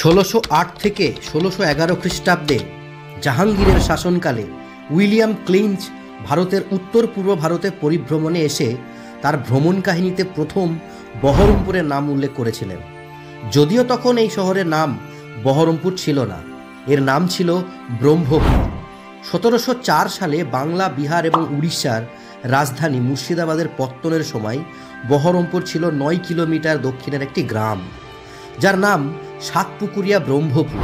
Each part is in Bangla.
1608 থেকে 1611 খ্রিস্টাব্দে জাহাঙ্গীরের শাসনকালে উইলিয়াম ক্লিঞ্চ ভারতের উত্তর পূর্ব ভারতে পরিভ্রমণে এসে তার ভ্রমণ কাহিনীতে প্রথম বহরমপুরের নাম উল্লেখ করেছিলেন। যদিও তখন এই শহরের নাম বহরমপুর ছিল না, এর নাম ছিল ব্রহ্মপুর। 1704 সালে বাংলা, বিহার এবং উড়িষ্যার রাজধানী মুর্শিদাবাদের পত্তনের সময় বহরমপুর ছিল 9 কিলোমিটার দক্ষিণের একটি গ্রাম, যার নাম সাতপুকুরিয়া ব্রহ্মপুর।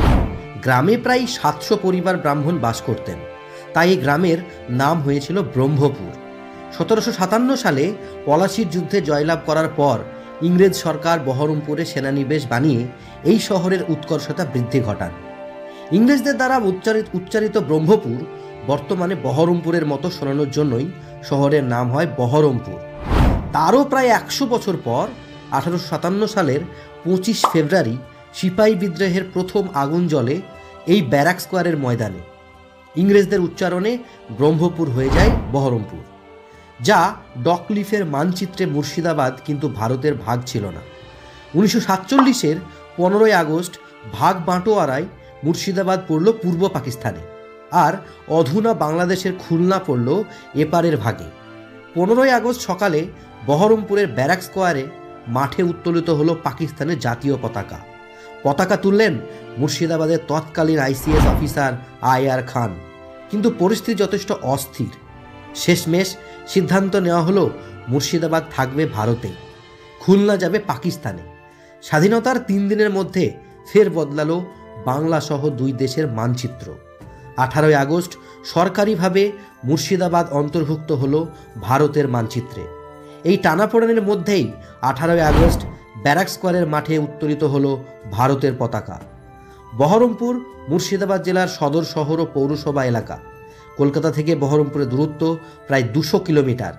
গ্রামে প্রায় 700 পরিবার ব্রাহ্মণ বাস করতেন, তাই এই গ্রামের নাম হয়েছিল ব্রহ্মপুর। 1757 সালে পলাশির যুদ্ধে জয়লাভ করার পর ইংরেজ সরকার বহরমপুরে সেনানিবেশ বানিয়ে এই শহরের উৎকর্ষতা বৃদ্ধি ঘটান। ইংরেজদের দ্বারা উচ্চারিত ব্রহ্মপুর বর্তমানে বহরমপুরের মতো শোনানোর জন্যই শহরের নাম হয় বহরমপুর। তারও প্রায় 100 বছর পর 1857 সালের 25 ফেব্রুয়ারি সিপাহী বিদ্রোহের প্রথম আগুন জ্বলে এই ব্যারাক স্কোয়ারের ময়দানে। ইংরেজদের উচ্চারণে ব্রহ্মপুর হয়ে যায় বহরমপুর, যা ডকলিফের মানচিত্রে মুর্শিদাবাদ কিন্তু ভারতের ভাগ ছিল না। 1947-এর 15 আগস্ট ভাগ বাঁটোয়ারায় মুর্শিদাবাদ পড়ল পূর্ব পাকিস্তানে, আর অধুনা বাংলাদেশের খুলনা পড়ল এপারের ভাগে। 15 আগস্ট সকালে বহরমপুরের ব্যারাক স্কোয়ারে মাঠে উত্তোলিত হলো পাকিস্তানের জাতীয় পতাকা। পতাকা তুললেন মুর্শিদাবাদের তৎকালীন ICS অফিসার IR খান। কিন্তু পরিস্থিতি যথেষ্ট অস্থির। শেষমেশ সিদ্ধান্ত নেওয়া হলো মুর্শিদাবাদ থাকবে ভারতে, খুলনা যাবে পাকিস্তানে। স্বাধীনতার 3 দিনের মধ্যে ফের বদলালো বাংলা সহ 2 দেশের মানচিত্র। 18 আগস্ট সরকারিভাবে মুর্শিদাবাদ অন্তর্ভুক্ত হলো ভারতের মানচিত্রে। এই টানাপোড়েনের মধ্যেই 18 আগস্ট ব্যারাক স্কোয়ারের মাঠে উত্তোলিত হলো ভারতের পতাকা। বহরমপুর মুর্শিদাবাদ জেলার সদর শহর ও পৌরসভা এলাকা। কলকাতা থেকে বহরমপুরের দূরত্ব প্রায় 200 কিলোমিটার।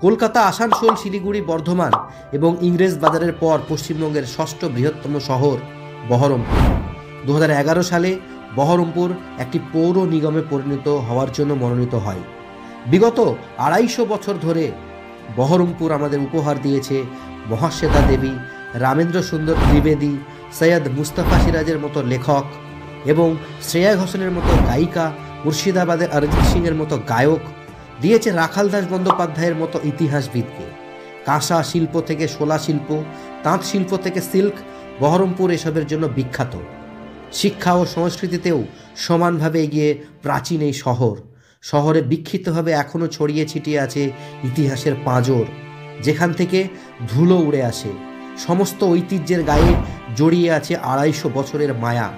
কলকাতা, আসানসোল, শিলিগুড়ি, বর্ধমান এবং ইংরেজ বাজারের পর পশ্চিমবঙ্গের 6ষ্ঠ বৃহত্তম শহর বহরমপুর। 2011 সালে বহরমপুর একটি পৌর নিগমে পরিণত হওয়ার জন্য মনোনীত হয়। বিগত 250 বছর ধরে বহরমপুর আমাদের উপহার দিয়েছে মহাশ্বেতা দেবী, রামেন্দ্র সুন্দর ত্রিবেদী, সৈয়দ মুস্তাফা সিরাজের মতো লেখক এবং শ্রেয়া ঘোষালের মতো গায়িকা, মুর্শিদাবাদের অরিজিৎ সিংয়ের মতো গায়ক, দিয়েছে রাখাল দাস বন্দ্যোপাধ্যায়ের মতো ইতিহাসবিদকে। কাঁসা শিল্প থেকে শোলা শিল্প, তাঁত শিল্প থেকে সিল্ক, বহরমপুর এসবের জন্য বিখ্যাত। শিক্ষা ও সংস্কৃতিতেও সমানভাবে এগিয়ে প্রাচীন এই শহরে বিক্ষিপ্তভাবে এখনও ছড়িয়ে ছিটিয়ে আছে ইতিহাসের পাঁজর, যেখান থেকে ধুলো উড়ে আসে। সমস্ত ঐতিহ্যের গায়ে জড়িয়ে আছে 250 বছরের মায়া।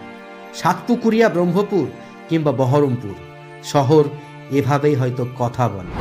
সাতপুকুরিয়া ব্রহ্মপুর কিংবা বহরমপুর শহর এভাবেই হয়তো কথা বলে।